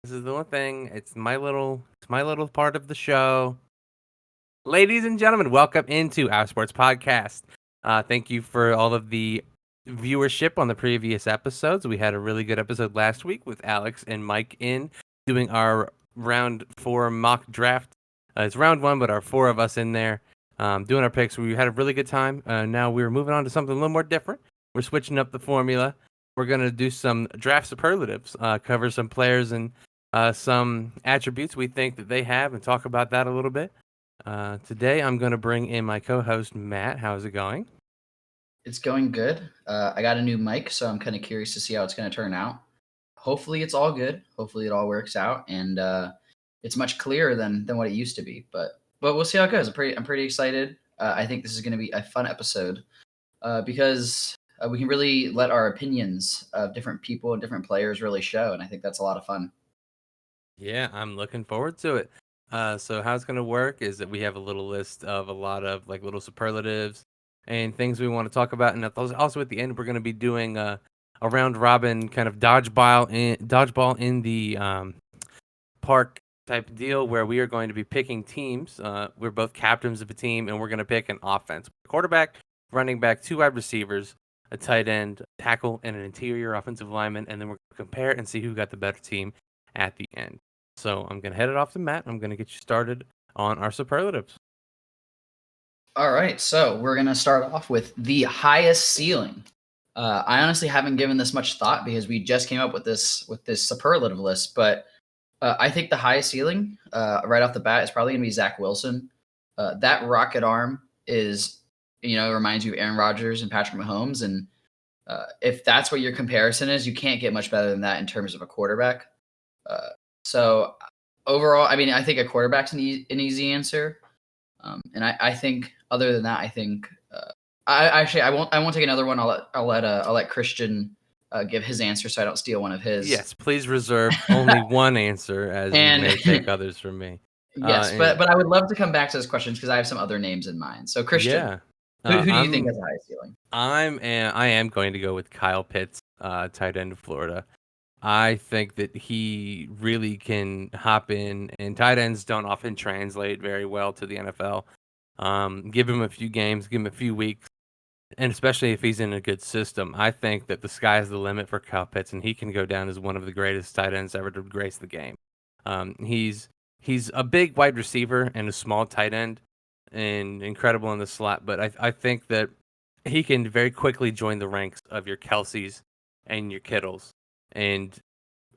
This is the one thing. It's my little part of the show. Ladies and gentlemen, welcome into our sports podcast. Thank you for all of the viewership on the previous episodes. We had a really good episode last week with Alex and Mike in doing our round four mock draft. It's round one, but our four of us in there doing our picks. We had a really good time. Now we're moving on to something a little more different. We're switching up the formula. We're gonna do some draft superlatives, cover some players and some attributes we think that they have, and talk about that a little bit. Today, I'm going to bring in my co-host Matt. How's it going? It's going good. I got a new mic, so I'm kind of curious to see how it's going to turn out. Hopefully, it's all good. Hopefully, it all works out, and it's much clearer than what it used to be. But we'll see how it goes. I'm pretty excited. I think this is going to be a fun episode because we can really let our opinions of different people and different players really show, and I think that's a lot of fun. Yeah, I'm looking forward to it. So how it's going to work is that we have a little list of a lot of like little superlatives and things we want to talk about, and also at the end we're going to be doing a round robin kind of dodgeball in the park type deal where we are going to be picking teams. We're both captains of a team, and we're going to pick an offense: quarterback, running back, two wide receivers, a tight end, tackle, and an interior offensive lineman, and then we're going to compare and see who got the better team at the end. So I'm going to head it off to Matt. I'm going to get you started on our superlatives. All right, so we're gonna start off with the highest ceiling. I honestly haven't given this much thought because we just came up with this superlative list, but I think the highest ceiling right off the bat is probably gonna be Zach Wilson. That rocket arm is, reminds you of Aaron Rodgers and Patrick Mahomes, and if that's what your comparison is, you can't get much better than that in terms of a quarterback. Uh, so overall, I mean, I think a quarterback's an easy answer. And I think other than that, I think I won't take another one. I'll let Christian give his answer so I don't steal one of his. Yes, please reserve only one answer, as you And may take others from me. yes, but And but I would love to come back to those questions because I have some other names in mind. So Christian, yeah, who do you think I'm has the highest ceiling? I am going to go with Kyle Pitts, tight end of Florida. I think that he really can hop in, and tight ends don't often translate very well to the NFL. Give him a few games, give him a few weeks, and especially if he's in a good system, I think that the sky's the limit for Kyle Pitts, and he can go down as one of the greatest tight ends ever to grace the game. He's a big wide receiver and a small tight end, and incredible in the slot. But I think that he can very quickly join the ranks of your Kelseys and your Kittles, and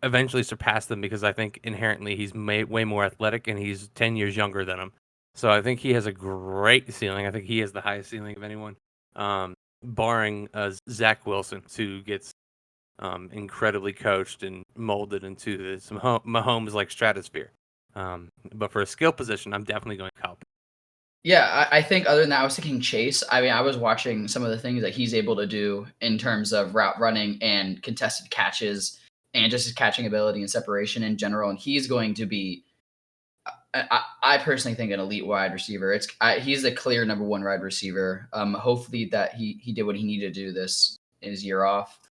eventually surpass them because I think inherently he's way more athletic and he's 10 years younger than them. So I think he has a great ceiling. I think he has the highest ceiling of anyone, barring Zach Wilson, who gets incredibly coached and molded into this Mahomes like stratosphere. But for a skill position, I'm definitely going Kyle. Yeah, I think other than that, I was thinking Chase. I mean, I was watching some of the things that he's able to do in terms of route running and contested catches and just his catching ability and separation in general. And he's going to be I personally think an elite wide receiver. He's the clear number one wide receiver. Hopefully that he did what he needed to do this in his year off.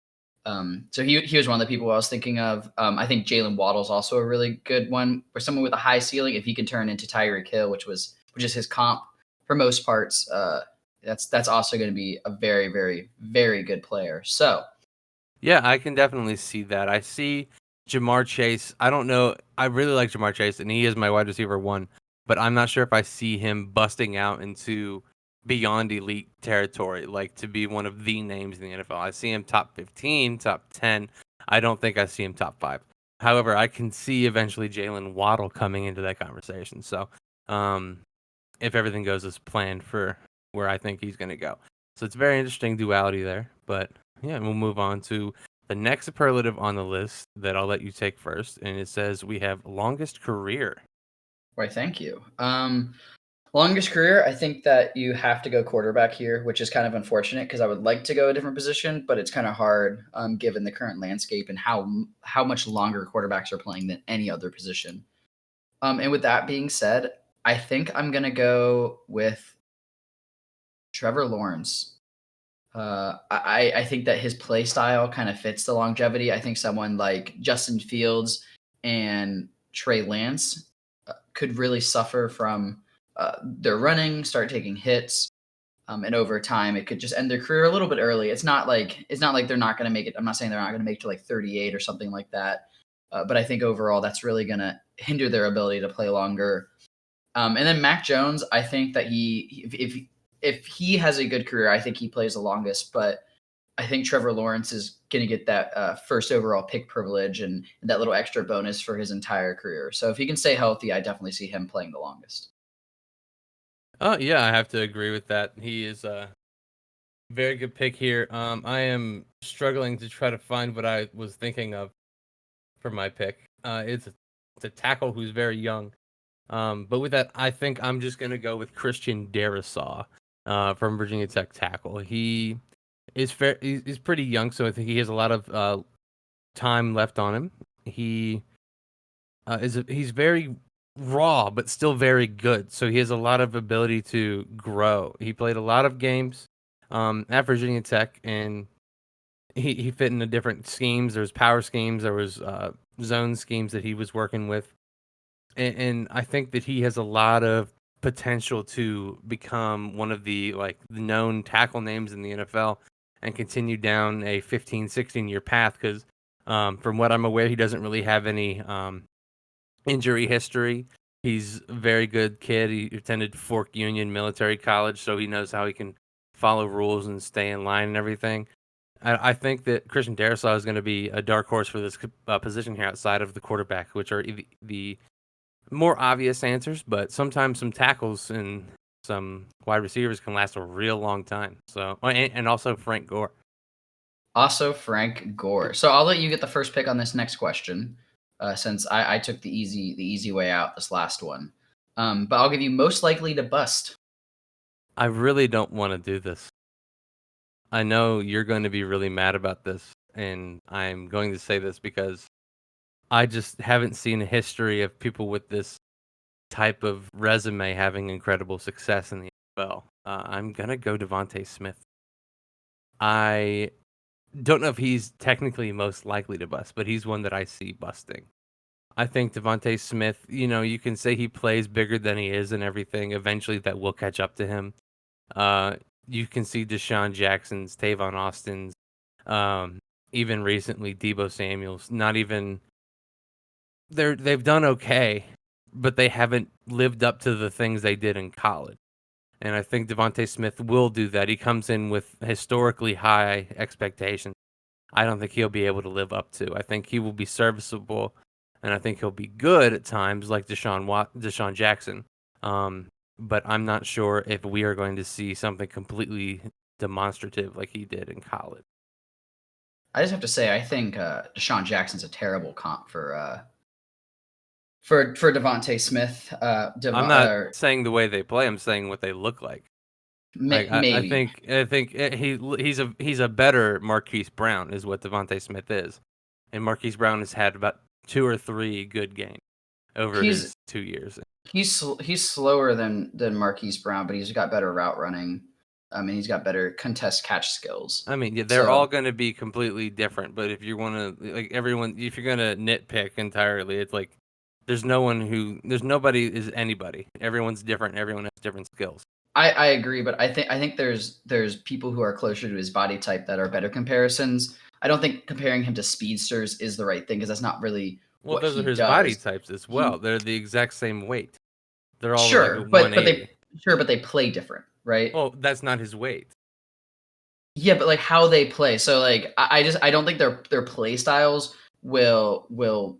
So he was one of the people I was thinking of. I think Jalen Waddle's also a really good one for someone with a high ceiling. If he can turn into Tyreek Hill, which is his comp for most parts, that's also going to be a very very very good player. So Yeah, I can definitely see that. I see Jamar Chase. I don't know. I really like Jamar Chase, and he is my wide receiver one, but I'm not sure if I see him busting out into beyond elite territory, like to be one of the names in the NFL. I see him top 15, top 10. I don't think I see him top five. However, I can see eventually Jalen Waddle coming into that conversation. So, um, if everything goes as planned for where I think he's going to go. So it's very interesting duality there. But yeah, we'll move on to the next superlative on the list that I'll let you take first. And it says we have longest career. why, thank you. Longest career, I think that you have to go quarterback here, which is kind of unfortunate because I would like to go a different position, but it's kind of hard given the current landscape and how much longer quarterbacks are playing than any other position. And with that being said, I think I'm gonna go with Trevor Lawrence. I think that his play style kind of fits the longevity. I think someone like Justin Fields and Trey Lance could really suffer from their running, start taking hits, and over time it could just end their career a little bit early. It's not like they're not going to make it. I'm not saying they're not going to make it to like 38 or something like that, but I think overall that's really going to hinder their ability to play longer. And then Mac Jones, I think that if he has a good career, I think he plays the longest. But I think Trevor Lawrence is going to get that first overall pick privilege and that little extra bonus for his entire career. So if he can stay healthy, I definitely see him playing the longest. Oh yeah, I have to agree with that. He is a very good pick here. I am struggling to try to find what I was thinking of for my pick. It's a tackle who's very young. But with that, I think I'm just gonna go with Christian Darrisaw, from Virginia Tech tackle. He is he's pretty young, so I think he has a lot of time left on him. He he's very raw, but still very good. So he has a lot of ability to grow. He played a lot of games at Virginia Tech, and he fit into different schemes. There was power schemes, there was zone schemes that he was working with, and I think that he has a lot of potential to become one of the like known tackle names in the NFL and continue down a 15, 16-year path because from what I'm aware, he doesn't really have any injury history. He's a very good kid. He attended Fork Union Military College, so he knows how he can follow rules and stay in line and everything. I think that Christian Darrisaw is going to be a dark horse for this position here outside of the quarterback, which are the more obvious answers, but sometimes some tackles and some wide receivers can last a real long time. So, and also Frank Gore. Also, Frank Gore. So I'll let you get the first pick on this next question, since I took the easy way out this last one. But I'll give you most likely to bust. I really don't want to do this. I know you're going to be really mad about this, and I'm going to say this because I just haven't seen a history of people with this type of resume having incredible success in the NFL. I'm gonna go Devontae Smith. I don't know if he's technically most likely to bust, but he's one that I see busting. I think Devontae Smith, you can say he plays bigger than he is and everything. Eventually, that will catch up to him. Uh, you can see Deshaun Jackson's, Tavon Austin's, um, even recently Debo Samuel's. Not even they've done okay, but they haven't lived up to the things they did in college. And I think Devontae Smith will do that. He comes in with historically high expectations. I don't think he'll be able to live up to. I think he will be serviceable, and I think he'll be good at times, like Deshaun Jackson. But I'm not sure if we are going to see something completely demonstrative like he did in college. I just have to say, I think Deshaun Jackson's a terrible comp for Devontae Smith. I'm not saying the way they play. I'm saying what they look like. Like Maybe I think he's a better Marquise Brown is what Devontae Smith is, and Marquise Brown has had about 2 or 3 good games over he's his 2 years. he's slower than Marquise Brown, but he's got better route running. I mean, he's got better contest catch skills. I mean, yeah, they're all So going to be completely different. But if you want to, like everyone, if you're going to nitpick entirely, it's like there's nobody is anybody. Everyone's different. Everyone has different skills. I agree, but I think there's people who are closer to his body type that are better comparisons. I don't think comparing him to speedsters is the right thing because that's not really Well, what those are he his body does. types as He well. They're the exact same weight. They're all like Sure, but 180. they play different, right? Well, that's not his weight. Yeah, but like how they play. So like I don't think their play styles will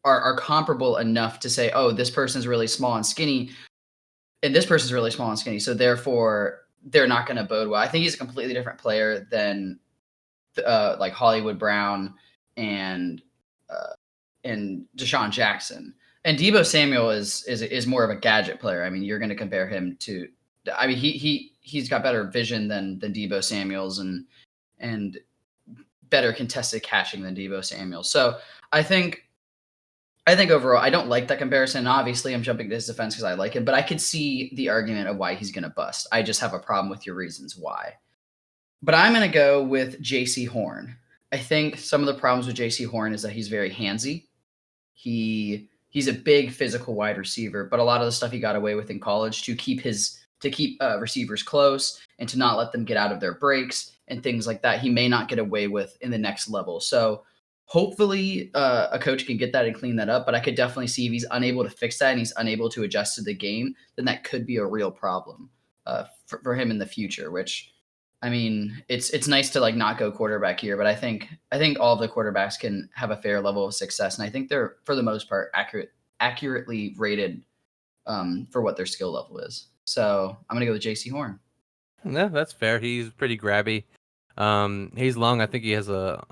are comparable enough to say, oh, this person's really small and skinny, and this person's really small and skinny, so therefore they're not going to bode well. I think he's a completely different player than like Hollywood Brown and uh, and Deshaun Jackson. And Debo Samuel is more of a gadget player. I mean, you're going to compare him to. I mean, he's got better vision than Debo Samuel's and better contested catching than Debo Samuel. So I think overall, I don't like that comparison. Obviously, I'm jumping to his defense because I like him, but I could see the argument of why he's going to bust. I just have a problem with your reasons why. But I'm going to go with JC Horn. I think some of the problems with JC Horn is that he's very handsy. He's a big physical wide receiver, but a lot of the stuff he got away with in college to keep receivers close and to not let them get out of their breaks and things like that, he may not get away with in the next level. So hopefully a coach can get that and clean that up. But I could definitely see if he's unable to fix that and he's unable to adjust to the game, then that could be a real problem for him in the future. Which, I mean, it's nice to like not go quarterback here, but I think all of the quarterbacks can have a fair level of success, and I think they're for the most part accurately rated for what their skill level is. So I'm gonna go with J.C. Horn. No, that's fair. He's pretty grabby. He's long. I think he has a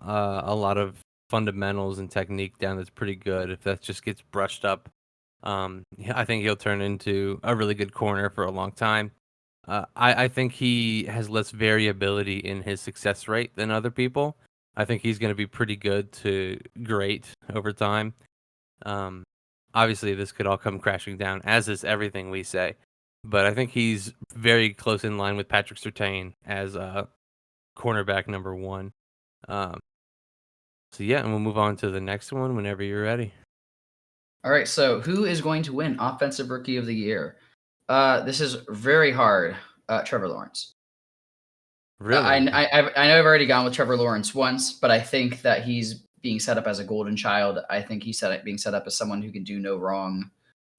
lot of fundamentals and technique down that's pretty good. If that just gets brushed up, I think he'll turn into a really good corner for a long time. I think he has less variability in his success rate than other people. I think he's going to be pretty good to great over time. Um, Obviously, this could all come crashing down, as is everything we say. But I think he's very close in line with Patrick Surtain as cornerback number one. Um, so yeah, and we'll move on to the next one whenever you're ready. All right, so who is going to win Offensive Rookie of the Year? This is very hard. Trevor Lawrence. I, Really? I I know I've already gone with Trevor Lawrence once, but I think that he's being set up as a golden child. I think being set up as someone who can do no wrong.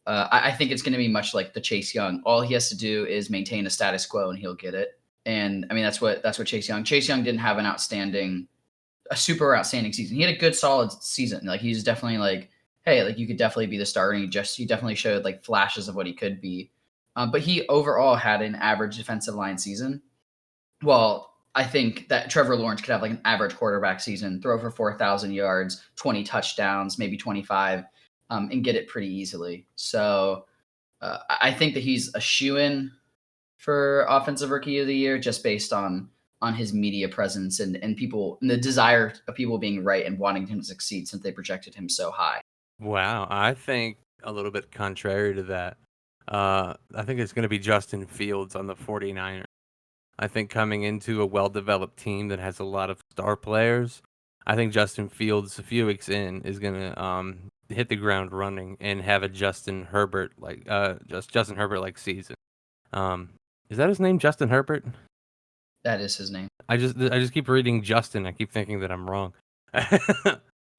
I think it's going to be much like the Chase Young. All he has to do is maintain a status quo, and he'll get it. And I mean, that's what Chase Young. Chase Young didn't have a super outstanding season. He had a good, solid season. Like he's definitely like, hey, like you could definitely be the starter. And he definitely showed like flashes of what he could be. But he overall had an average defensive line season. Well, I think that Trevor Lawrence could have like an average quarterback season, throw for 4,000 yards, 20 touchdowns, maybe 25, and get it pretty easily. So I think that he's a shoe-in for Offensive Rookie of the Year just based on his media presence and people and the desire of people being right and wanting him to succeed since they projected him so high. Wow, I think a little bit contrary to that. I think it's going to be Justin Fields on the 49ers. I think coming into a well-developed team that has a lot of star players, I think Justin Fields, a few weeks in, is gonna hit the ground running and have a Justin Herbert like season. Um, is that his name, Justin Herbert? That is his name. I just keep reading Justin. I keep thinking that I'm wrong.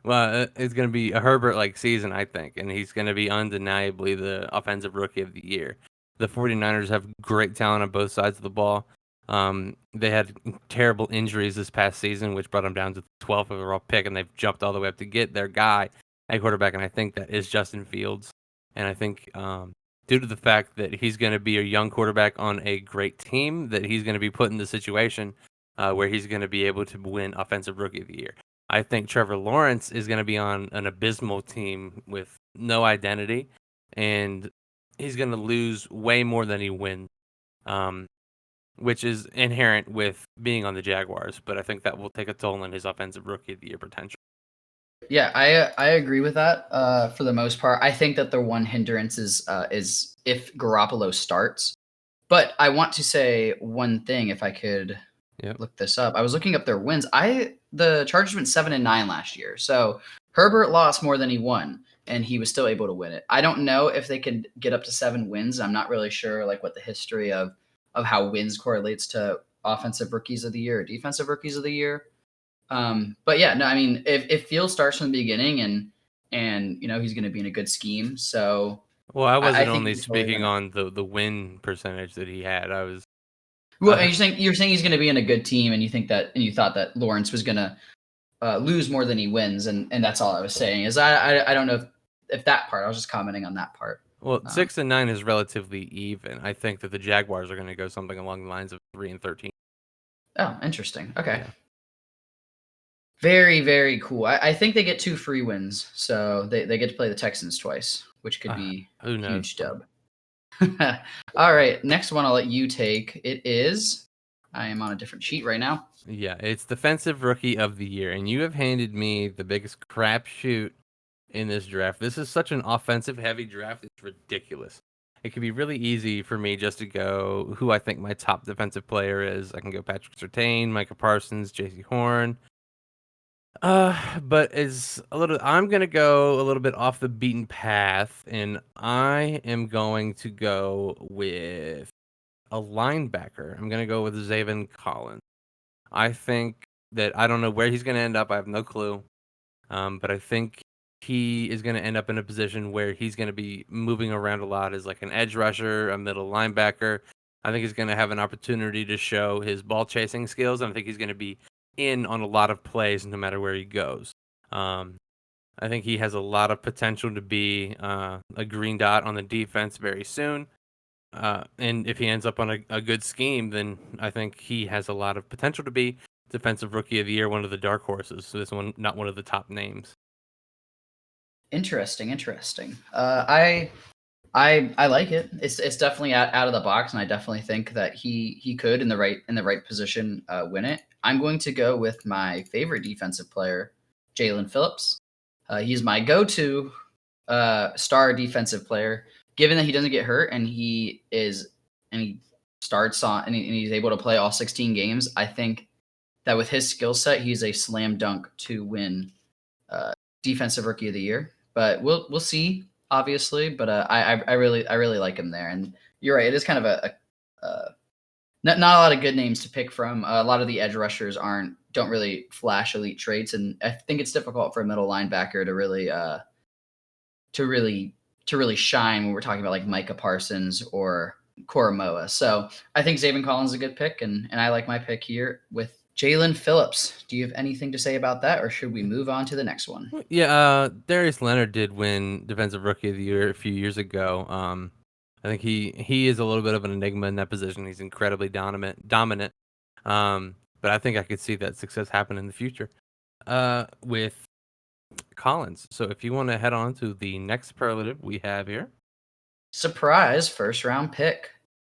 Well, it's gonna be a Herbert like season, I think, and he's gonna be undeniably the offensive rookie of the year. The 49ers have great talent on both sides of the ball. They had terrible injuries this past season, which brought them down to the 12th overall pick, and they've jumped all the way up to get their guy at quarterback, and I think that is Justin Fields. And I think due to the fact that he's going to be a young quarterback on a great team, that he's going to be put in the situation where he's going to be able to win Offensive Rookie of the Year. I think Trevor Lawrence is going to be on an abysmal team with no identity, and he's going to lose way more than he wins, um, which is inherent with being on the Jaguars. But I think that will take a toll on his Offensive Rookie of the Year potential. Yeah, I agree with that for the most part. I think that the one hindrance is if Garoppolo starts. But I want to say one thing, if I could Yep. look this up. I was looking up their wins. The Chargers went 7-9 last year. So Herbert lost more than he won, and he was still able to win it. I don't know if they can get up to 7 wins. I'm not really sure like what the history of how wins correlates to offensive rookies of the year or defensive rookies of the year. But yeah, no, I mean if Field starts from the beginning and he's going to be in a good scheme, so Well, I I wasn't think only he's totally speaking gonna. on the win percentage that he had. I was Well, uh, you're saying he's going to be in a good team, and you thought that Lawrence was going to lose more than he wins, and that's all I was saying. Is I don't know if that part. I was just commenting on that part. well, Um, 6-9 is relatively even. I think that the Jaguars are going to go something along the lines of 3-13. oh, interesting. Okay, Yeah. very very cool. I think they get 2 free wins, so they get to play the Texans twice, which could Uh, be who a knows? huge dub. All right, next one I'll let you take. It is. I am on a different sheet right now. Yeah, it's Defensive Rookie of the Year, and you have handed me the biggest crapshoot in this draft. This is such an offensive heavy draft. It's ridiculous. It could be really easy for me just to go who I think my top defensive player is. I can go Patrick Surtain, Micah Parsons, J.C. Horn. But is a little. I'm gonna go a little bit off the beaten path, and I am going to go with a linebacker. I'm gonna go with Zaven Collins. I think that I don't know where he's gonna end up. I have no clue. But I think he is gonna end up in a position where he's gonna be moving around a lot as like an edge rusher, a middle linebacker. I think he's gonna have an opportunity to show his ball chasing skills, and I think he's gonna be in on a lot of plays no matter where he goes. Um, I think he has a lot of potential to be a green dot on the defense very soon. And if he ends up on a good scheme, then I think he has a lot of potential to be defensive rookie of the year, one of the dark horses. So this one, not one of the top names. Interesting, interesting. I like it. It's definitely out of the box, and I definitely think that he could in the right position win it. I'm going to go with my favorite defensive player, Jalen Phillips. He's my go-to star defensive player. Given that he doesn't get hurt and he starts on and he's able to play all 16 games, I think that with his skill set, he's a slam dunk to win uh, defensive rookie of the year. But we'll see, obviously. But I really like him there. And you're right; it is kind of not a lot of good names to pick from. A lot of the edge rushers don't really flash elite traits, and I think it's difficult for a middle linebacker to really to really to really shine when we're talking about like Micah Parsons or Koromoa. So I think Zaven Collins is a good pick, and I like my pick here with Jalen Phillips. Do you have anything to say about that, or should we move on to the next one? Yeah, Darius Leonard did win defensive rookie of the year a few years ago. I think he is a little bit of an enigma in that position. He's incredibly dominant. But I think I could see that success happen in the future. With Collins. So if you want to head on to the next superlative we have here. Surprise first round pick.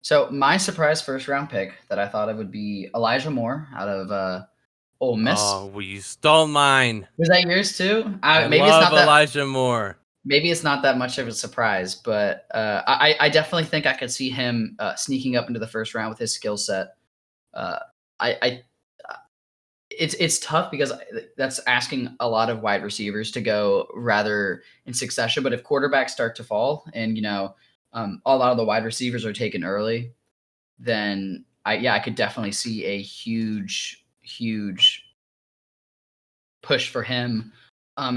So my surprise first round pick that I thought it would be Elijah Moore out of Ole Miss. Oh, well, you stole mine. Was that yours too? I Maybe it's love not that. Elijah Moore. Maybe it's not that much of a surprise, but I definitely think I could see him sneaking up into the first round with his skill set. Uh, I it's tough because that's asking a lot of wide receivers to go rather in succession. But if quarterbacks start to fall, and a lot of the wide receivers are taken early, then I could definitely see a huge push for him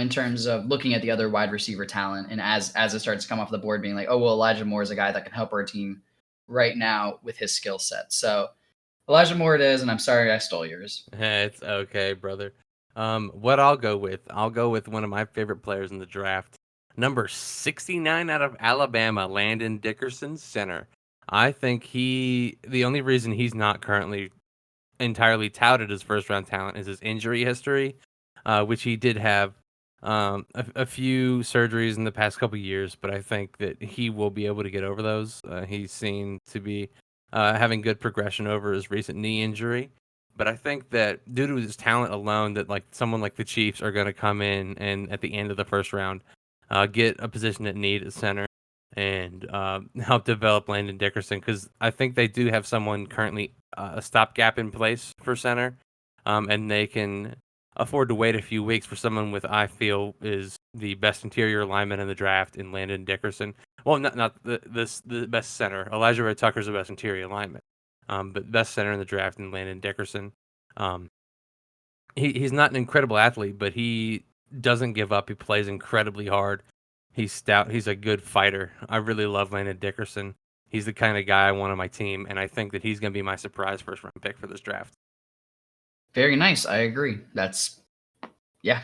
in terms of looking at the other wide receiver talent, and as it starts to come off the board, being like, oh well, Elijah Moore is a guy that can help our team right now with his skill set. So Elijah Moore it is, and I'm sorry I stole yours. It's okay, brother. What I'll go with one of my favorite players in the draft. Number 69 out of Alabama, Landon Dickerson, center. I think the only reason he's not currently entirely touted as first round talent is his injury history, which he did have a few surgeries in the past couple years, but I think that he will be able to get over those. He's seen to be having good progression over his recent knee injury. But I think that due to his talent alone, that like someone like the Chiefs are going to come in and at the end of the first round, get a position at need at center and help develop Landon Dickerson, because I think they do have someone currently a stopgap in place for center, and they can afford to wait a few weeks for someone with I feel is the best interior lineman in the draft in Landon Dickerson. Well, not the best center. Elijah Red Tucker's the best interior lineman, but best center in the draft in Landon Dickerson. Um, he's not an incredible athlete, but he doesn't give up. He plays incredibly hard. He's stout. He's a good fighter. I really love Landon Dickerson. He's the kind of guy I want on my team, and I think that he's going to be my surprise first round pick for this draft. Very nice. I agree. That's yeah.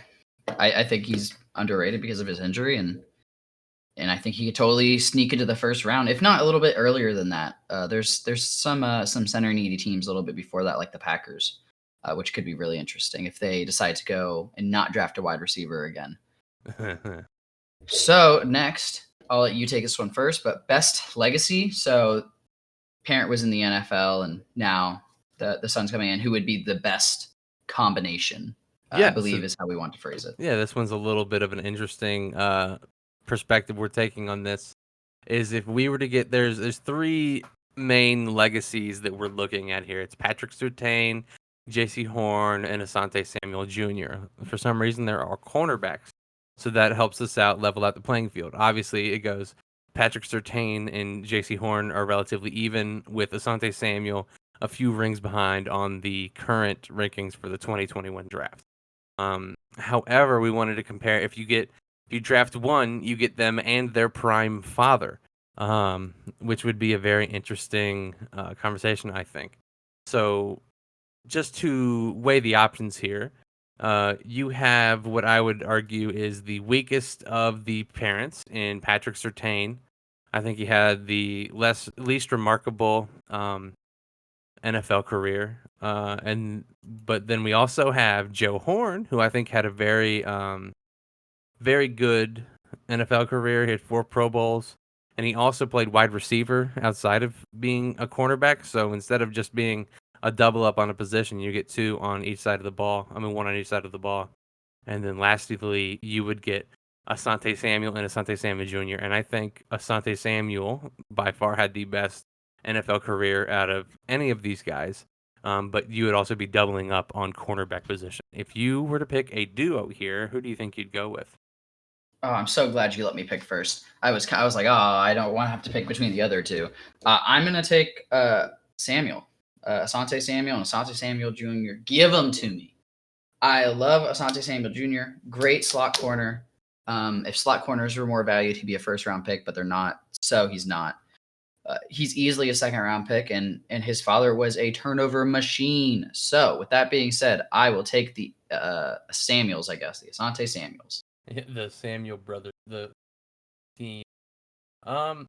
I think he's underrated because of his injury, and I think he could totally sneak into the first round, if not a little bit earlier than that. There's some center needy teams a little bit before that, like the Packers, which could be really interesting if they decide to go and not draft a wide receiver again. So next, I'll let you take this one first. But best legacy. So parent was in the NFL, and now the son's coming in. Who would be the best combination? I Yeah, believe so is how we want to phrase it. yeah, this one's a little bit of an interesting perspective we're taking on this. Is if we were to get there's three main legacies that we're looking at here. It's Patrick Surtain, J.C. Horn and Asante Samuel Jr. For some reason, there are cornerbacks, so that helps us out, level out the playing field. Obviously, it goes Patrick Surtain and J.C. Horn are relatively even, with Asante Samuel a few rings behind on the current rankings for the 2021 draft. However, we wanted to compare. If you draft one, you get them and their prime father, which would be a very interesting conversation, I think. So, just to weigh the options here, you have what I would argue is the weakest of the parents in Patrick Surtain. I think he had the least remarkable NFL career. But then we also have Joe Horn, who I think had a very good NFL career. He had 4 Pro Bowls, and he also played wide receiver outside of being a cornerback. So instead of just being a double up on a position, you get 2 on each side of the ball. I mean, 1 on each side of the ball. And then lastly, you would get Asante Samuel and Asante Samuel Jr. And I think Asante Samuel by far had the best NFL career out of any of these guys. But you would also be doubling up on cornerback position. If you were to pick a duo here, who do you think you'd go with? Oh, I'm so glad you let me pick first. I was like, oh, I don't want to have to pick between the other two. I'm gonna take Samuel, Asante Samuel, and Asante Samuel Jr. Give them to me. I love Asante Samuel Jr. Great slot corner. If slot corners were more valued, he'd be a first round pick, but they're not, so he's not. He's easily a second round pick, and his father was a turnover machine. So, with that being said, I will take the Samuels, I guess, the Asante Samuels. The Samuel brothers, the team. Um,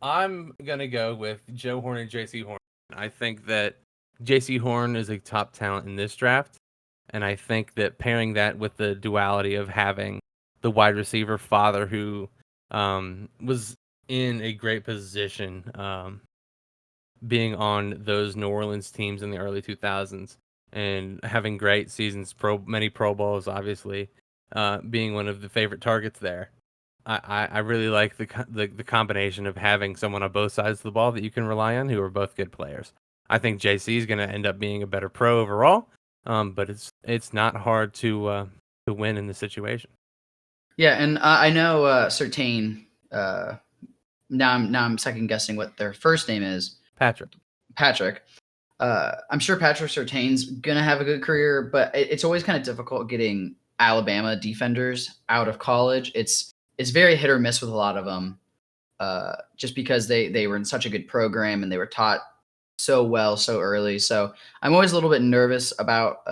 I'm gonna go with Joe Horn and J.C. Horn. I think that J.C. Horn is a top talent in this draft, and I think that pairing that with the duality of having the wide receiver father who was in a great position, being on those New Orleans teams in the early 2000s and having great seasons, many Pro Bowls, obviously, being one of the favorite targets there. I really like the combination of having someone on both sides of the ball that you can rely on who are both good players. I think JC is going to end up being a better pro overall, but it's not hard to win in the situation. Yeah, and I know Certain. Now I'm second guessing what their first name is. Patrick. Patrick. I'm sure Patrick Surtain's gonna have a good career, but it's always kind of difficult getting Alabama defenders out of college. It's very hit or miss with a lot of them, just because they were in such a good program and they were taught so well so early. So I'm always a little bit nervous about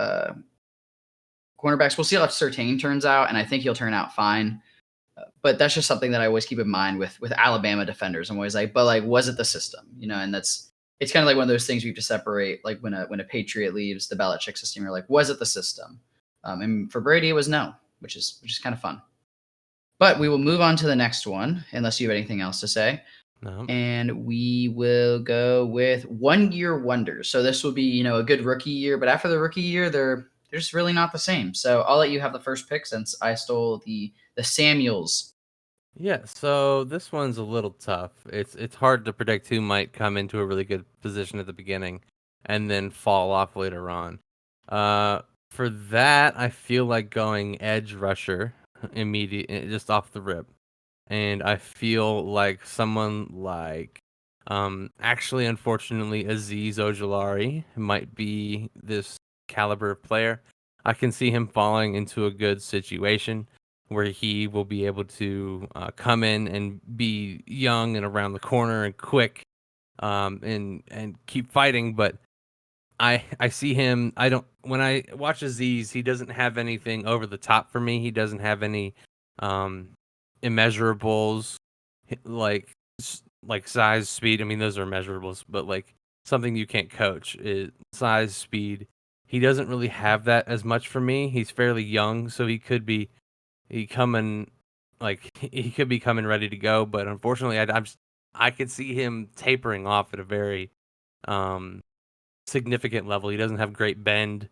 cornerbacks. We'll see how Surtain turns out, and I think he'll turn out fine. But that's just something that I always keep in mind with Alabama defenders. I'm always like, but like, was it the system? And it's kind of like one of those things you have to separate. Like when a Patriot leaves the Belichick system, you're like, was it the system? And for Brady, it was no, which is kind of fun. But we will move on to the next one, unless you have anything else to say. No. And we will go with 1 year wonders. So this will be, a good rookie year, but after the rookie year, they're just really not the same. So I'll let you have the first pick since I stole the Samuels. Yeah, so this one's a little tough. It's hard to predict who might come into a really good position at the beginning and then fall off later on. For that, I feel like going edge rusher immediate just off the rip. And I feel like someone like actually unfortunately Aziz Ojulari might be this caliber of player. I can see him falling into a good situation where he will be able to come in and be young and around the corner and quick, and keep fighting. But I see him. I don't when I watch Aziz, he doesn't have anything over the top for me. He doesn't have any um, immeasurables like like size, speed. I mean, those are measurables, but like something you can't coach is size, speed. He doesn't really have that as much for me. He's fairly young, so he coming he could be coming ready to go, but unfortunately, I could see him tapering off at a very um, significant level. He doesn't have great bend,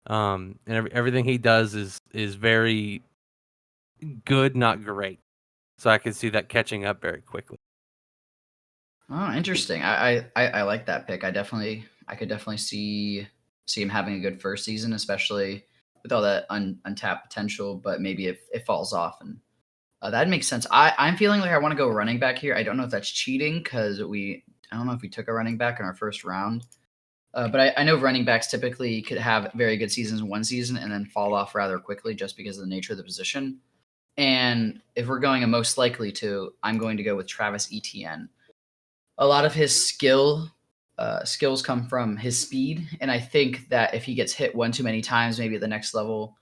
and everything he does is very good, not great. So I could see that catching up very quickly. Oh, interesting. I like that pick. I could definitely see. see him having a good first season, especially with all that untapped potential. But maybe if it falls off, and that makes sense. I'm feeling like I want to go running back here. I don't know if that's cheating because I don't know if we took a running back in our first round. But I know running backs typically could have very good seasons in one season and then fall off rather quickly just because of the nature of the position. And if we're going a most likely to, I'm going to go with Travis Etienne. A lot of his skills come from his speed, and I think that if he gets hit one too many times, maybe at the next level,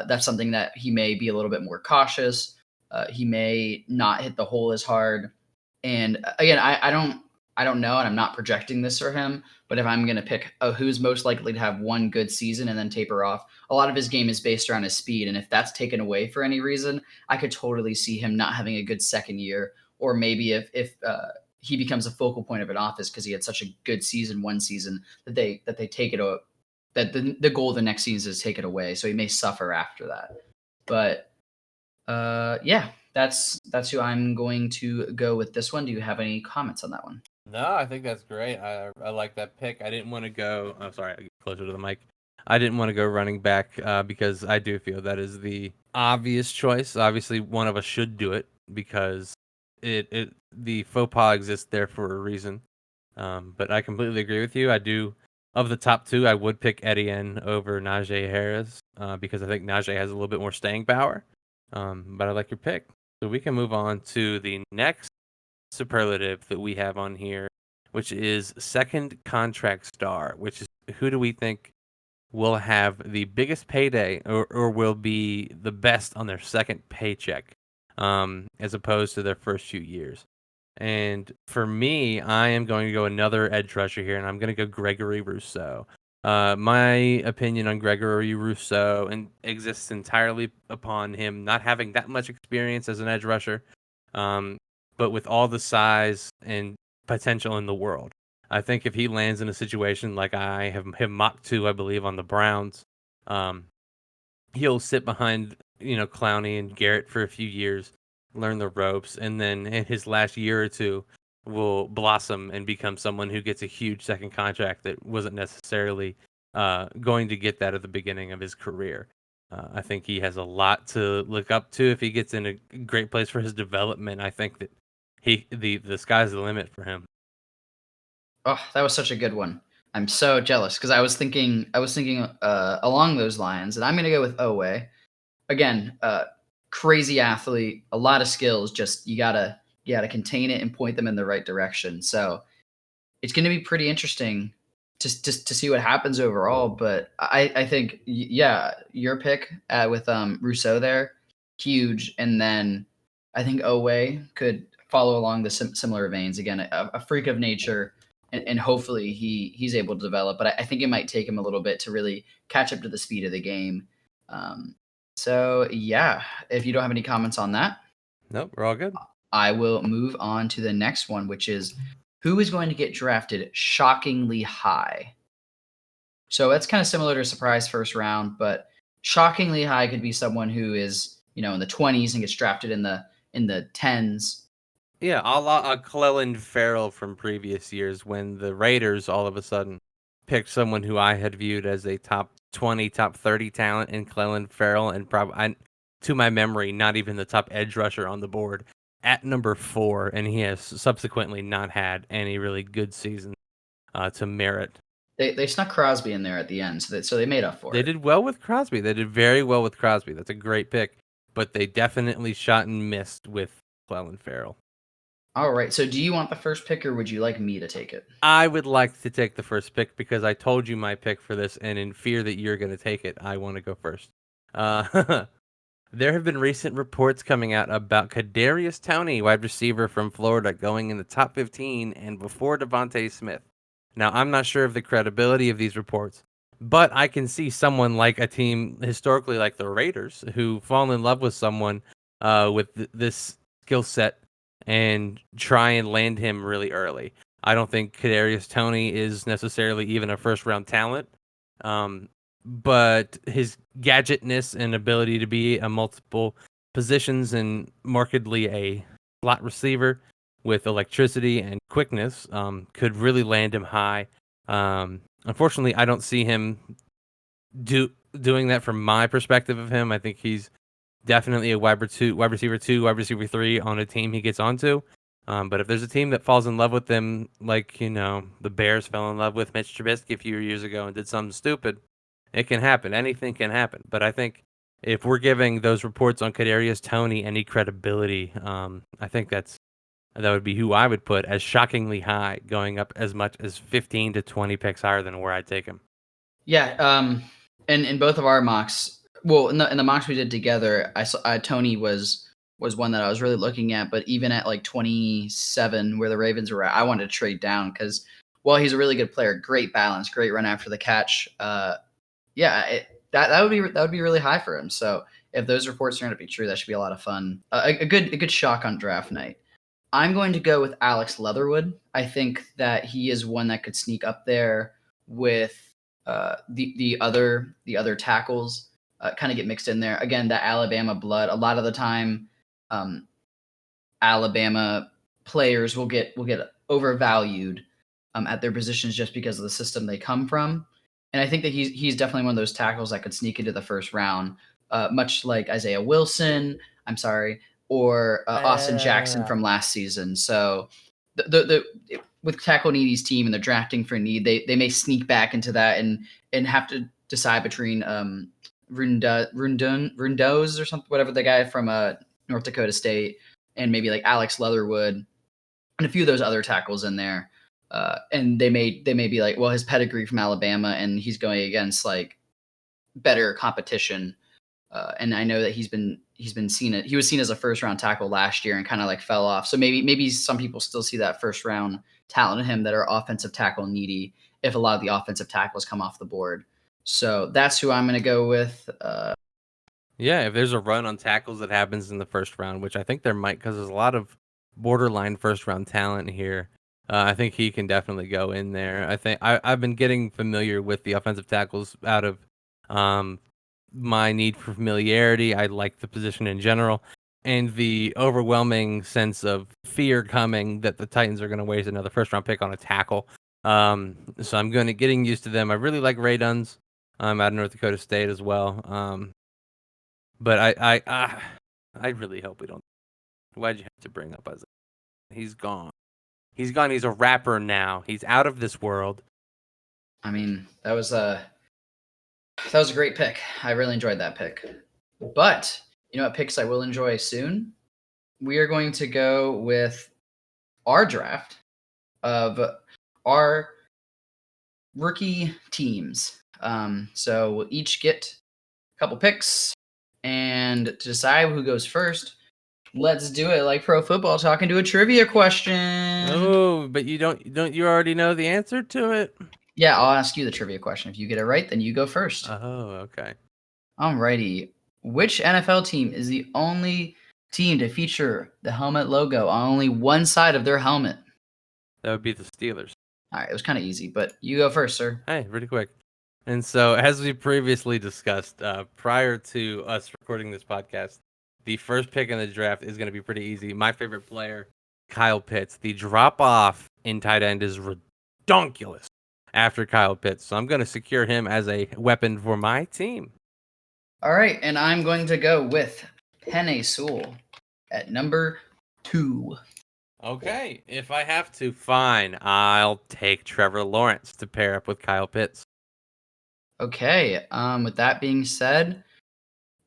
that's something that he may be a little bit more cautious. He may not hit the hole as hard. And again, I don't know, and I'm not projecting this for him. But if I'm going to pick who's most likely to have one good season and then taper off, a lot of his game is based around his speed. And if that's taken away for any reason, I could totally see him not having a good second year, or maybe if he becomes a focal point of an office because he had such a good season one season that they take it that the goal of the next season is to take it away. So he may suffer after that. But yeah, that's who I'm going to go with this one. Do you have any comments on that one? No, I think that's great. I like that pick. I didn't want to go. I'm sorry, I get closer to the mic. I didn't want to go running back because I do feel that is the obvious choice. Obviously, one of us should do it because the faux pas exists there for a reason. But I completely agree with you. I do, of the top two, I would pick Etienne over Najee Harris because I think Najee has a little bit more staying power. But I like your pick. So we can move on to the next superlative that we have on here, which is second contract star, which is who do we think will have the biggest payday or will be the best on their second paycheck as opposed to their first few years. And for me, I am going to go another edge rusher here, and I'm going to go Gregory Rousseau. My opinion on Gregory Rousseau exists entirely upon him not having that much experience as an edge rusher, but with all the size and potential in the world. I think if he lands in a situation like I have him mocked to, I believe, on the Browns, um, he'll sit behind, Clowney and Garrett for a few years, learn the ropes, and then in his last year or two will blossom and become someone who gets a huge second contract that wasn't necessarily going to get that at the beginning of his career. I think he has a lot to look up to if he gets in a great place for his development. I think that the sky's the limit for him. Oh, that was such a good one. I'm so jealous because I was thinking along those lines, and I'm gonna go with Owe. Again, crazy athlete, a lot of skills. Just you gotta contain it and point them in the right direction. So it's going to be pretty interesting to see what happens overall. But I think yeah, your pick with Rousseau there, huge, and then I think Owe could follow along the similar veins. Again, a freak of nature, and hopefully he's able to develop. But I think it might take him a little bit to really catch up to the speed of the game. Um, so yeah, if you don't have any comments on that, Nope, we're all good. I will move on to the next one, which is who is going to get drafted shockingly high. So that's kind of similar to a surprise first round, but shockingly high could be someone who is, in the 20s and gets drafted in the 10s. Yeah, a la Clelin Ferrell from previous years when the Raiders all of a sudden picked someone who I had viewed as a top 20, top 30 talent in Clelin Ferrell, and probably, to my memory, not even the top edge rusher on the board at number 4, and he has subsequently not had any really good seasons to merit. They snuck Crosby in there at the end, so they made up for They it. did well with Crosby. They did very well with Crosby. That's a great pick, but they definitely shot and missed with Clelin Ferrell. All right. So do you want the first pick or would you like me to take it? I would like to take the first pick because I told you my pick for this, and in fear that you're going to take it, I want to go first. There have been recent reports coming out about Kadarius Toney, wide receiver from Florida, going in the top 15 and before Devontae Smith. Now, I'm not sure of the credibility of these reports, but I can see someone like a team historically like the Raiders who fall in love with someone with this skill set and try and land him really early. I don't think Kadarius Toney is necessarily even a first round talent, but his gadgetness and ability to be a multiple positions and markedly a slot receiver with electricity and quickness could really land him high. Unfortunately, I don't see him doing that from my perspective of him. I think he's definitely a wide receiver two, wide receiver three on a team he gets onto. But if there's a team that falls in love with them, like the Bears fell in love with Mitch Trubisky a few years ago and did something stupid, it can happen. Anything can happen. But I think if we're giving those reports on Kadarius Toney any credibility, I think that would be who I would put as shockingly high, going up as much as 15 to 20 picks higher than where I'd take him. Yeah, and in both of our mocks, well, in the mocks we did together, I saw Tony was one that I was really looking at, but even at like 27, where the Ravens were at, I wanted to trade down because while he's a really good player, great balance, great run after the catch. Yeah, that would be really high for him. So if those reports are going to be true, that should be a lot of fun. A good shock on draft night. I'm going to go with Alex Leatherwood. I think that he is one that could sneak up there with the other tackles. Kind of get mixed in there. Again, that Alabama blood. A lot of the time, um, Alabama players will get overvalued at their positions just because of the system they come from. And I think that he's definitely one of those tackles that could sneak into the first round, much like Isaiah Wilson. I'm sorry, or Austin Jackson from last season. So with tackle needy's team and they're drafting for need, they may sneak back into that and have to decide between Rundoz or something, whatever the guy from North Dakota State, and maybe like Alex Leatherwood and a few of those other tackles in there. And they may be like, well, his pedigree from Alabama, and he's going against like better competition. And I know that he's been seen it. He was seen as a first round tackle last year and kind of like fell off. So maybe some people still see that first round talent in him that are offensive tackle needy if a lot of the offensive tackles come off the board. So that's who I'm going to go with. Yeah, if there's a run on tackles that happens in the first round, which I think there might, because there's a lot of borderline first round talent here. I think he can definitely go in there. I think I've been getting familiar with the offensive tackles out of um, my need for familiarity. I like the position in general, and the overwhelming sense of fear coming that the Titans are going to waste another first round pick on a tackle. So I'm going to getting used to them. I really like Ray Duns. Out of North Dakota State as well. But I really hope we don't. Why'd you have to bring up Isaiah? He's gone. He's gone. He's a rapper now. He's out of this world. I mean, that was a great pick. I really enjoyed that pick. But you know what picks I will enjoy soon? We are going to go with our draft of our rookie teams. So we'll each get a couple picks, and to decide who goes first, let's do it like pro football, talking to a trivia question. Oh, but you don't you already know the answer to it? Yeah, I'll ask you the trivia question. If you get it right, then you go first. Oh, okay. Alrighty. Which NFL team is the only team to feature the helmet logo on only one side of their helmet? That would be the Steelers. All right, it was kind of easy, but you go first, sir. Hey, really quick. And so, as we previously discussed, prior to us recording this podcast, the first pick in the draft is going to be pretty easy. My favorite player, Kyle Pitts. The drop off in tight end is redonkulous after Kyle Pitts. So I'm going to secure him as a weapon for my team. All right, and I'm going to go with Penei Sewell at number 2. Okay, if I have to, fine. I'll take Trevor Lawrence to pair up with Kyle Pitts. Okay, with that being said,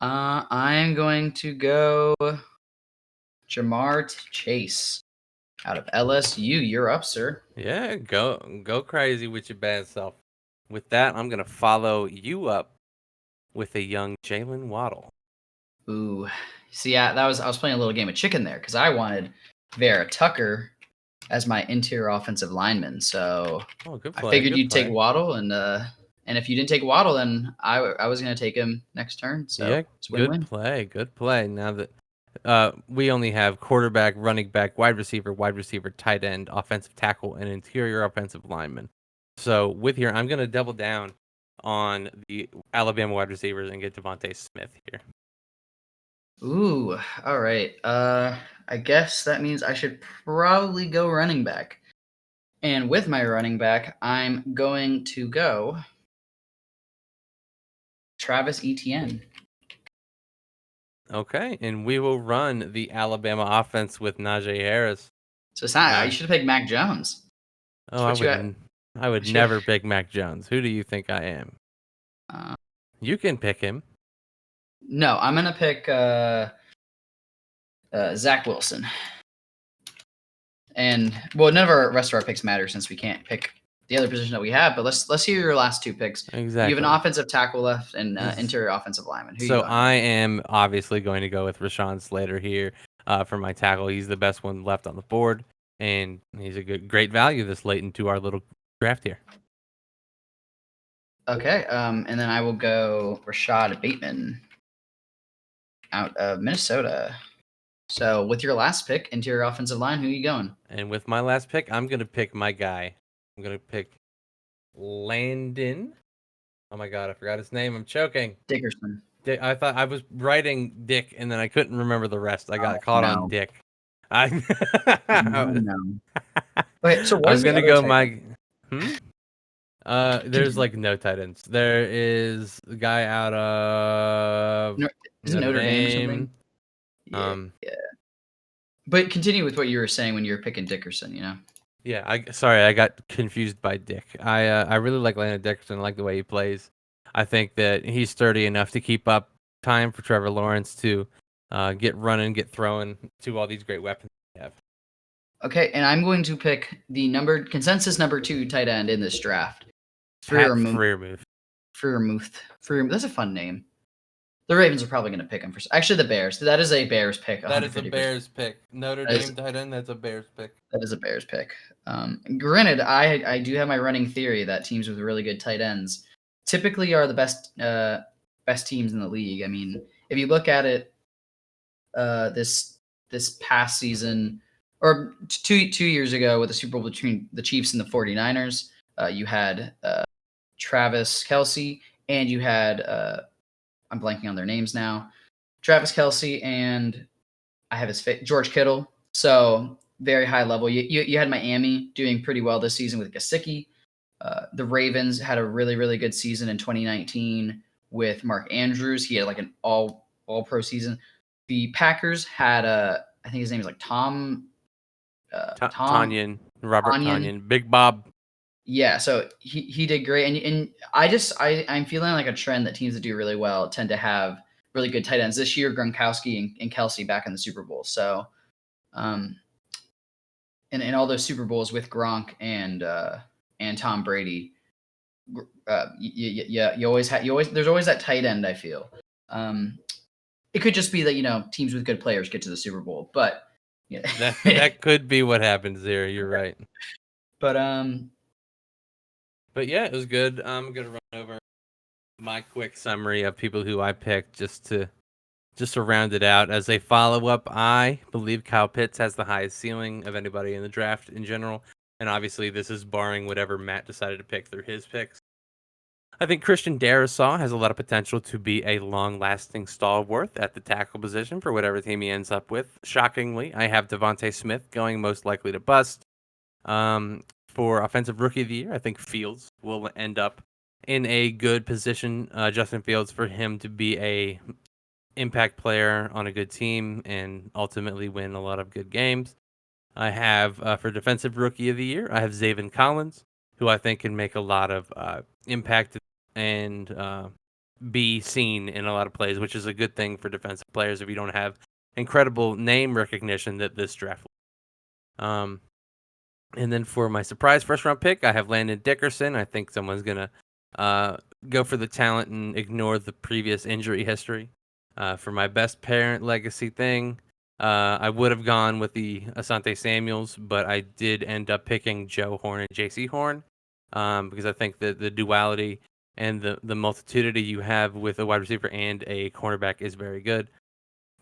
I am going to go Jamar Chase out of LSU. You're up, sir. Yeah, go crazy with your bad self. With that, I'm gonna follow you up with a young Jalen Waddle. Ooh, see, yeah, I was playing a little game of chicken there because I wanted Vera Tucker as my interior offensive lineman. So Good I play. figured Good you'd take play. Waddle, and if you didn't take Waddle, then I was gonna take him next turn. So Yeah, it's good win-win. play. Good play. Now that we only have quarterback, running back, wide receiver, tight end, offensive tackle, and interior offensive lineman. So with here, I'm gonna double down on the Alabama wide receivers and get Devontae Smith here. Ooh, all right. I guess that means I should probably go running back. And with my running back, I'm going to go Travis Etienne. Okay, and we will run the Alabama offense with Najee Harris. So it's not. You should have picked Mac Jones. Oh, I would never pick Mac Jones. Who do you think I am? You can pick him. No, I'm gonna pick Zach Wilson. And well, none of our rest of our picks matter since we can't pick the other position that we have. But let's hear your last two picks. Exactly. You have an offensive tackle left and interior offensive lineman. So I am obviously going to go with Rashawn Slater here for my tackle. He's the best one left on the board, and he's a great value this late into our little draft here. Okay, and then I will go Rashad Bateman out of Minnesota. So with your last pick, interior offensive line, who are you going? And with my last pick, I'm going to pick my guy. I'm going to pick Landon. Oh my God, I forgot his name. I'm choking. Dickerson. I thought I was writing Dick, and then I couldn't remember the rest. I got caught on Dick. No. Okay, so what I is was going to go my... There's like no tight ends. There is a guy out of Notre Dame or something. Yeah. But continue with what you were saying when you were picking Dickerson. Yeah. I got confused by Dick. I really like Landon Dickerson. I like the way he plays. I think that he's sturdy enough to keep up time for Trevor Lawrence to get running, get throwing to all these great weapons we have. Okay, and I'm going to pick the consensus number 2 tight end in this draft. Freiermuth. That's a fun name. The Ravens are probably going to pick him actually the Bears. That is a Bears pick. 150%. That is a Bears pick. Notre Dame tight end. That's a Bears pick. That is a Bears pick. Granted, I do have my running theory that teams with really good tight ends typically are the best teams in the league. I mean, if you look at it, this past season or two years ago with the Super Bowl between the Chiefs and the 49ers, you had Travis Kelce and you had I'm blanking on their names now. Travis Kelce and I have George Kittle. So very high level. You had Miami doing pretty well this season with Gesicki. The Ravens had a really, really good season in 2019 with Mark Andrews. He had like an all pro season. The Packers had I think his name is like Tom Tonyan, Robert Tonyan, Big Bob. Yeah, so he did great, and I'm feeling like a trend that teams that do really well tend to have really good tight ends. This year, Gronkowski and Kelce back in the Super Bowl. So, and all those Super Bowls with Gronk and Tom Brady, you always there's always that tight end. I feel it could just be that teams with good players get to the Super Bowl, but that could be what happens there. You're right. But yeah, it was good. I'm gonna run over my quick summary of people who I picked just to round it out. As a follow-up, I believe Kyle Pitts has the highest ceiling of anybody in the draft in general, and obviously this is barring whatever Matt decided to pick through his picks. I think Christian Darrisaw has a lot of potential to be a long-lasting stalwart at the tackle position for whatever team he ends up with. Shockingly, I have Devontae Smith going most likely to bust. For offensive rookie of the year, I think Fields will end up in a good position, Justin Fields, for him to be a impact player on a good team and ultimately win a lot of good games. I have for defensive rookie of the year, I have Zaven Collins, who I think can make a lot of impact and be seen in a lot of plays, which is a good thing for defensive players if you don't have incredible name recognition that this draft. And then for my surprise first-round pick, I have Landon Dickerson. I think someone's going to go for the talent and ignore the previous injury history. For my best parent legacy thing, I would have gone with the Asante Samuels, but I did end up picking Joe Horn and J.C. Horn because I think that the duality and the multitudity you have with a wide receiver and a cornerback is very good.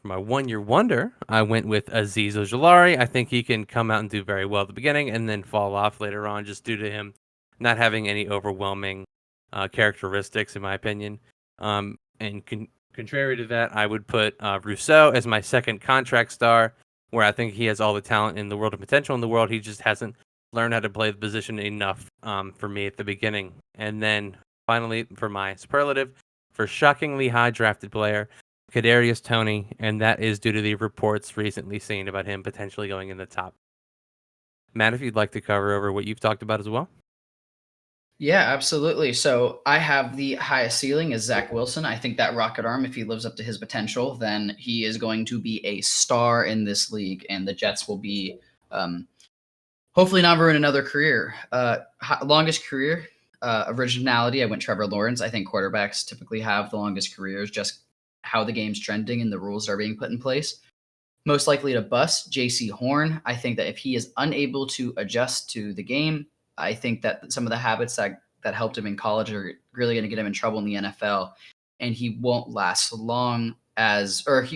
For my one-year wonder, I went with Azeez Ojulari. I think he can come out and do very well at the beginning and then fall off later on just due to him not having any overwhelming characteristics, in my opinion. Contrary to that, I would put Rousseau as my second contract star, where I think he has all the talent in the world and potential in the world. He just hasn't learn how to play the position enough for me at the beginning. And then finally, for my superlative, for shockingly high drafted player, Kadarius Toney, and that is due to the reports recently seen about him potentially going in the top. Matt, if you'd like to cover over what you've talked about as well. Yeah, absolutely. So I have the highest ceiling as Zach Wilson. I think that rocket arm, if he lives up to his potential, then he is going to be a star in this league, and the Jets will be hopefully not ruin another career. Longest career, originality. I went Trevor Lawrence. I think quarterbacks typically have the longest careers, just how the game's trending and the rules are being put in place. Most likely to bust, JC Horn. I think that if he is unable to adjust to the game, I think that some of the habits that helped him in college are really going to get him in trouble in the NFL, and he won't last long as, or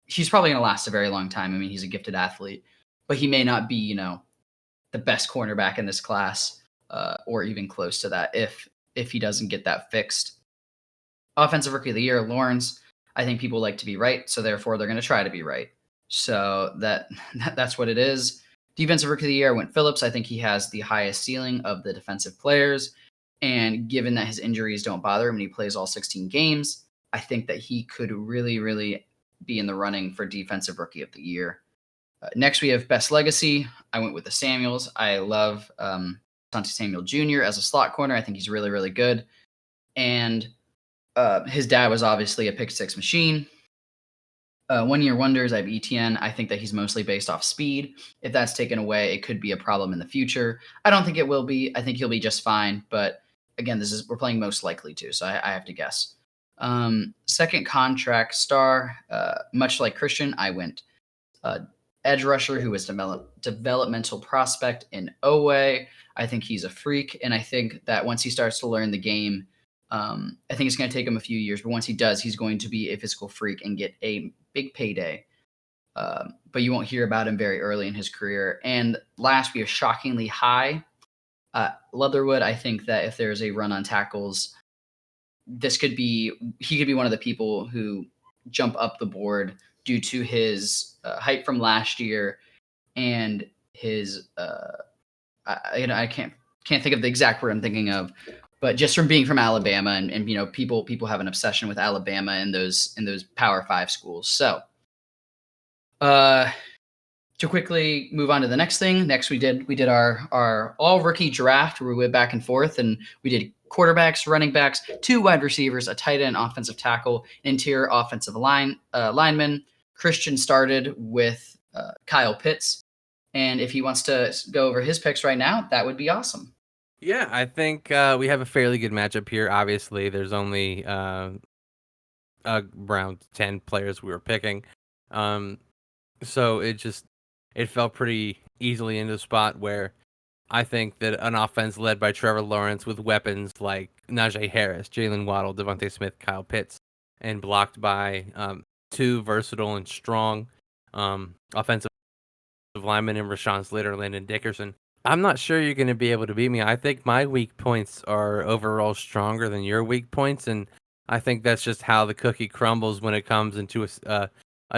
he's probably going to last a very long time. I mean, he's a gifted athlete, but he may not be, the best cornerback in this class, or even close to that if he doesn't get that fixed. Offensive Rookie of the Year, Lawrence. I think people like to be right, so therefore they're going to try to be right. So that's what it is. Defensive Rookie of the Year went Phillips. I think he has the highest ceiling of the defensive players, and given that his injuries don't bother him and he plays all 16 games, I think that he could really, really be in the running for Defensive Rookie of the Year. Next, we have Best Legacy. I went with the Samuels. I love Asante Samuel Jr. as a slot corner. I think he's really, really good. And his dad was obviously a pick six machine. 1 year wonders, I have ETN. I think that he's mostly based off speed. If that's taken away, it could be a problem in the future. I don't think it will be. I think he'll be just fine. But again, we're playing most likely to, so I have to guess. Second contract star, much like Christian, I went edge rusher who was developmental prospect in Owe. I think he's a freak, and I think that once he starts to learn the game, I think it's going to take him a few years, but once he does, he's going to be a physical freak and get a big payday. But you won't hear about him very early in his career. And last, we have shockingly high. Leatherwood, I think that if there's a run on tackles, he could be one of the people who jump up the board due to his height from last year and his I can't think of the exact word I'm thinking of, but just from being from Alabama and people have an obsession with Alabama and those Power 5 schools. So to quickly move on to the next thing. Next we did our all rookie draft where we went back and forth and we did quarterbacks, running backs, 2 wide receivers, a tight end, offensive tackle, interior offensive lineman. Christian started with Kyle Pitts, and if he wants to go over his picks right now, that would be awesome. Yeah, I think we have a fairly good matchup here. Obviously, there's only around 10 players we were picking. So it fell pretty easily into the spot where I think that an offense led by Trevor Lawrence with weapons like Najee Harris, Jalen Waddle, Devontae Smith, Kyle Pitts, and blocked by 2 versatile and strong offensive linemen in Rashawn Slater, Landon Dickerson. I'm not sure you're going to be able to beat me. I think my weak points are overall stronger than your weak points, and I think that's just how the cookie crumbles when it comes into a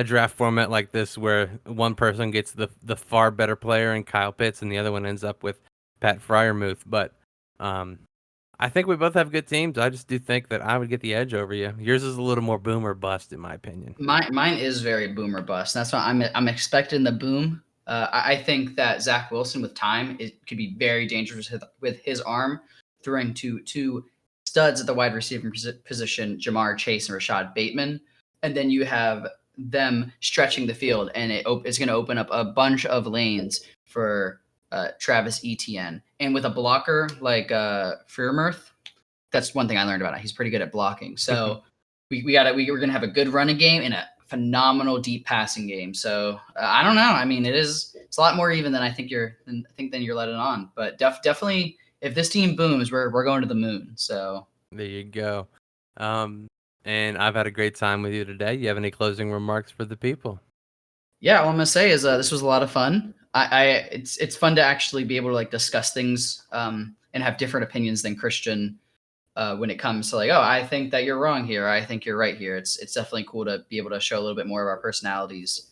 draft format like this, where one person gets the far better player in Kyle Pitts, and the other one ends up with Pat Fryermuth. But I think we both have good teams. I just do think that I would get the edge over you. Yours is a little more boom or bust, in my opinion. Mine is very boom or bust. That's why I'm expecting the boom. I think that Zach Wilson with time could be very dangerous with his arm, throwing to 2 studs at the wide receiver position, Jamar Chase and Rashad Bateman, and then you have them stretching the field, and it's going to open up a bunch of lanes for Travis Etienne. And with a blocker like Freiermuth, that's one thing I learned about it. He's pretty good at blocking. So we're gonna have a good running game and a phenomenal deep passing game. So I don't know. I mean, it's a lot more even than I think than you're letting on. But definitely, if this team booms, we're going to the moon. So There you go. And I've had a great time with you today. You have any closing remarks for the people? yeah, all I'm gonna say is this was a lot of fun. It's fun to actually be able to like discuss things and have different opinions than Christian. When it comes to like, oh, I think that you're wrong here. I think you're right here. It's definitely cool to be able to show a little bit more of our personalities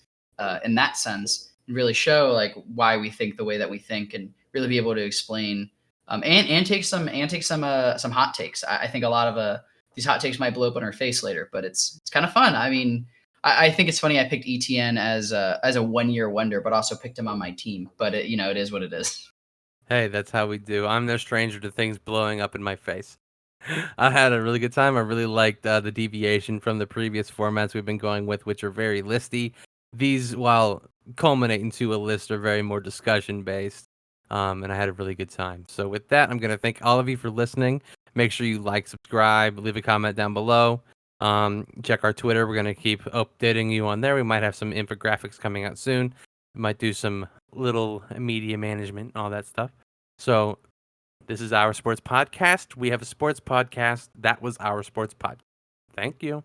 in that sense and really show like why we think the way that we think and really be able to explain and take some hot takes. I think a lot of these hot takes might blow up in our face later, but it's kind of fun. I mean, I think it's funny. I picked ETN as a 1 year wonder, but also picked him on my team. But it is what it is. Hey, that's how we do. I'm no stranger to things blowing up in my face. I had a really good time. I really liked the deviation from the previous formats we've been going with, which are very listy. These, while culminating to a list, are very more discussion based. And I had a really good time. So, with that, I'm going to thank all of you for listening. Make sure you like, subscribe, leave a comment down below. Check our Twitter. We're going to keep updating you on there. We might have some infographics coming out soon. We might do some little media management and all that stuff. So, this is Our Sports Podcast. We have a sports podcast. That was Our Sports Podcast. Thank you.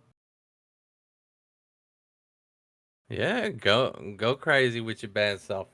Yeah, go crazy with your bad self.